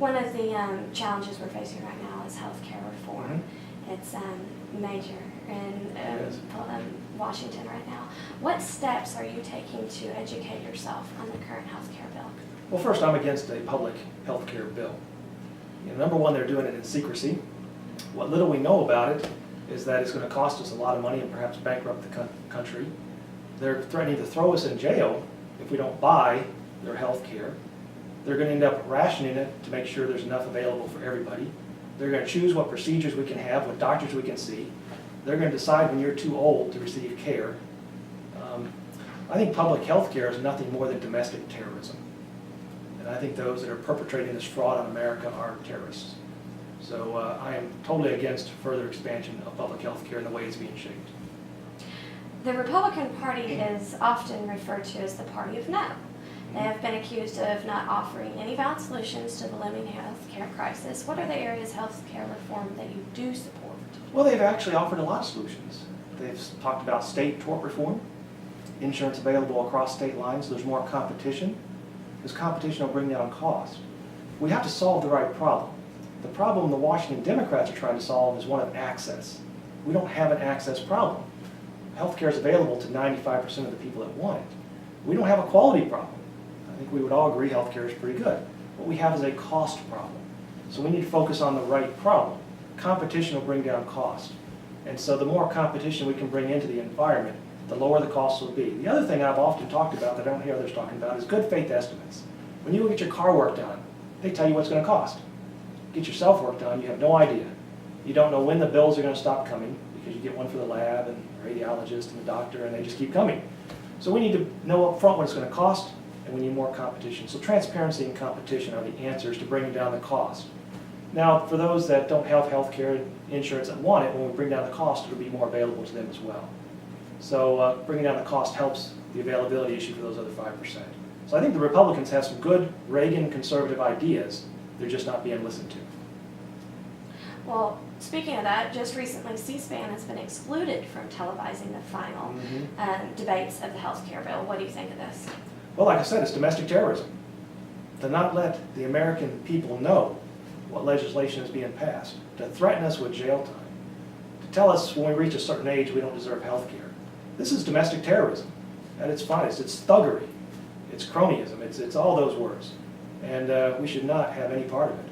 One of the challenges we're facing right now is healthcare reform. It's major in Washington right now. What steps are you taking to educate yourself on the current healthcare bill? Well, first, I'm against a public healthcare bill. Number one, they're doing it in secrecy. What little we know about it is that it's going to cost us a lot of money and perhaps bankrupt the country. They're threatening to throw us in jail if we don't buy their health care. They're going to end up rationing it to make sure there's enough available for everybody. They're going to choose what procedures we can have, what doctors we can see. They're going to decide when you're too old to receive care. I think public health care is nothing more than domestic terrorism. And I think those that are perpetrating this fraud on America are terrorists. So I am totally against further expansion of public health care in the way it's being shaped. The Republican Party is often referred to as the party of no. They have been accused of not offering any valid solutions to the looming health care crisis. What are the areas of health care reform that you do support? Well, they've actually offered a lot of solutions. They've talked about state tort reform, insurance available across state lines, so there's more competition. This competition will bring down cost. We have to solve the right problem. The problem the Washington Democrats are trying to solve is one of access. We don't have an access problem. Healthcare is available to 95% of the people that want it. We don't have a quality problem. I think we would all agree healthcare is pretty good. What we have is a cost problem. So we need to focus on the right problem. Competition will bring down cost. And so the more competition we can bring into the environment, the lower the costs will be. The other thing I've often talked about that I don't hear others talking about is good faith estimates. When you go get your car work done, they tell you what's going to cost. Get your self work done, you have no idea. You don't know when the bills are going to stop coming because you get one for the lab and the radiologist and the doctor and they just keep coming. So we need to know up front what it's going to cost, and we need more competition. So transparency and competition are the answers to bringing down the cost. Now, for those that don't have health care insurance that want it, when we bring down the cost, it'll be more available to them as well. So bringing down the cost helps the availability issue for those other 5%. So I think the Republicans have some good Reagan conservative ideas. They're just not being listened to. Well, speaking of that, just recently C-SPAN has been excluded from televising the final debates of the health care bill. What do you think of this? Well, like I said, it's domestic terrorism. To not let the American people know what legislation is being passed, to threaten us with jail time, to tell us when we reach a certain age we don't deserve health care. This is domestic terrorism at its finest. It's thuggery. It's cronyism. It's all those words. And we should not have any part of it.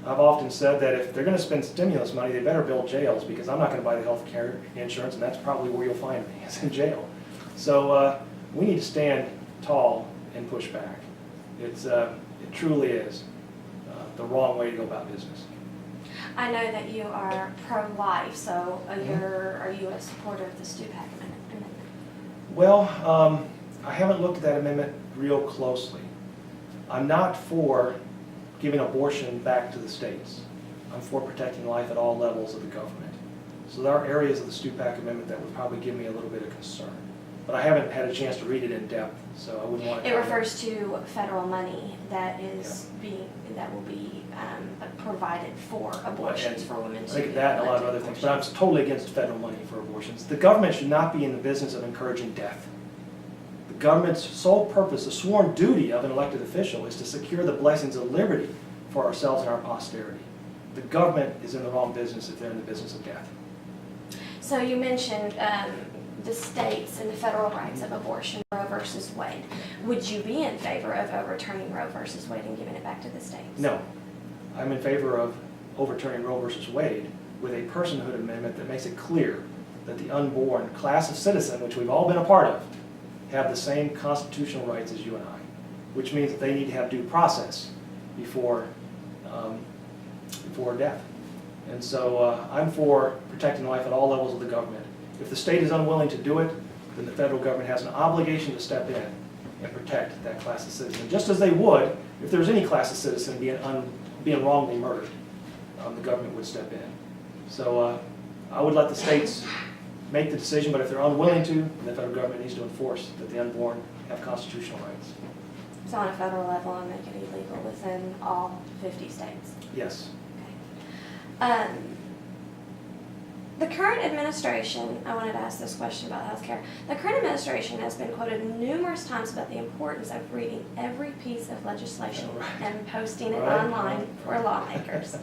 I've often said that if they're going to spend stimulus money, they better build jails, because I'm not going to buy the health care insurance, and that's probably where you'll find me, is in jail. So we need to stand tall and push back. It truly is the wrong way to go about business. I know that you are pro-life, so are you a supporter of the Stupak Amendment? Well, I haven't looked at that amendment real closely. I'm not for giving abortion back to the states. I'm for protecting life at all levels of the government. So there are areas of the Stupak Amendment that would probably give me a little bit of concern. But I haven't had a chance to read it in depth, so I wouldn't want to. It refers to federal money that is that will be provided for abortions for women. I think that and a lot of other things, but I'm totally against federal money for abortions. The government should not be in the business of encouraging death. The government's sole purpose, the sworn duty of an elected official, is to secure the blessings of liberty for ourselves and our posterity. The government is in the wrong business if they're in the business of death. So you mentioned the states and the federal rights of abortion, Roe versus Wade. Would you be in favor of overturning Roe versus Wade and giving it back to the states? No. I'm in favor of overturning Roe versus Wade with a personhood amendment that makes it clear that the unborn class of citizen, which we've all been a part of, have the same constitutional rights as you and I, which means that they need to have due process before death. And so I'm for protecting life at all levels of the government. If the state is unwilling to do it, then the federal government has an obligation to step in and protect that class of citizen, just as they would if there was any class of citizen being wrongly murdered. The government would step in. So I would let the states make the decision, but if they're unwilling to, then the federal government needs to enforce that the unborn have constitutional rights. So on a federal level, and make it illegal within all 50 states? Yes. Okay. The current administration, I wanted to ask this question about healthcare. The current administration has been quoted numerous times about the importance of reading every piece of legislation and posting it online for lawmakers.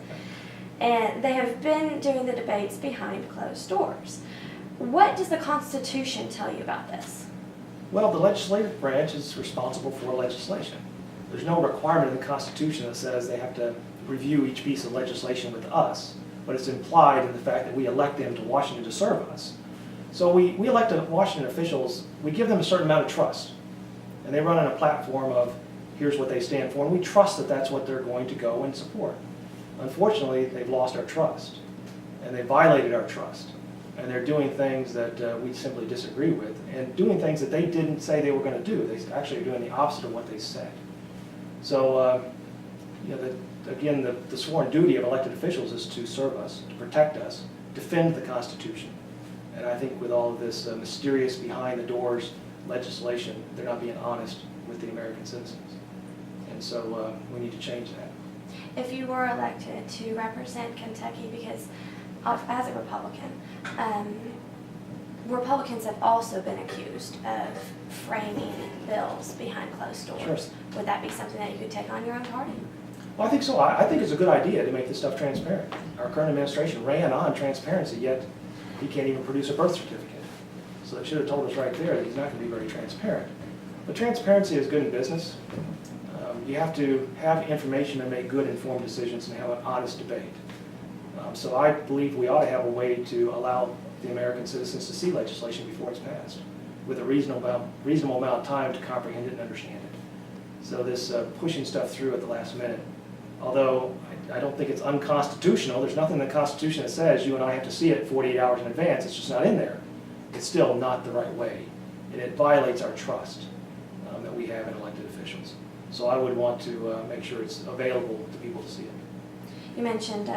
And they have been doing the debates behind closed doors. What does the Constitution tell you about this? Well, the legislative branch is responsible for legislation. There's no requirement in the Constitution that says they have to review each piece of legislation with us, but it's implied in the fact that we elect them to Washington to serve us. So we elect Washington officials, we give them a certain amount of trust, and they run on a platform of here's what they stand for, and we trust that that's what they're going to go and support. Unfortunately, they've lost our trust, and they violated our trust, and they're doing things that we simply disagree with, and doing things that they didn't say they were going to do. They actually are doing the opposite of what they said. So, again, the sworn duty of elected officials is to serve us, to protect us, defend the Constitution. And I think with all of this mysterious behind-the-doors legislation, they're not being honest with the American citizens. And so we need to change that. If you were elected to represent Kentucky, because as a Republican, Republicans have also been accused of framing bills behind closed doors. Sure. Would that be something that you could take on your own party? Well, I think so. I think it's a good idea to make this stuff transparent. Our current administration ran on transparency, yet he can't even produce a birth certificate. So they should have told us right there that he's not going to be very transparent. But transparency is good in business. You have to have information and make good informed decisions and have an honest debate. So I believe we ought to have a way to allow the American citizens to see legislation before it's passed with a reasonable amount of time to comprehend it and understand it. So this pushing stuff through at the last minute, although I don't think it's unconstitutional, there's nothing in the Constitution that says you and I have to see it 48 hours in advance. It's just not in there. It's still not the right way, and it violates our trust that we have in elected officials. So I would want to make sure it's available to people to see it. You mentioned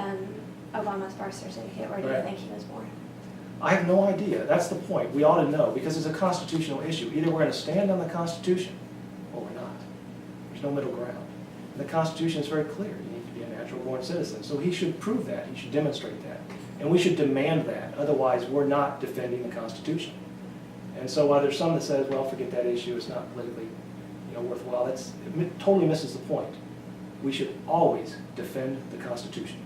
Obama's birth certificate. Where do you think he was born? I have no idea. That's the point. We ought to know, because it's a constitutional issue. Either we're going to stand on the Constitution or we're not. There's no middle ground. And the Constitution is very clear. You need to be a natural-born citizen. So he should prove that. He should demonstrate that. And we should demand that. Otherwise, we're not defending the Constitution. And so while there's some that says, well, forget that issue, it's not politically worthwhile, it totally misses the point. We should always defend the Constitution.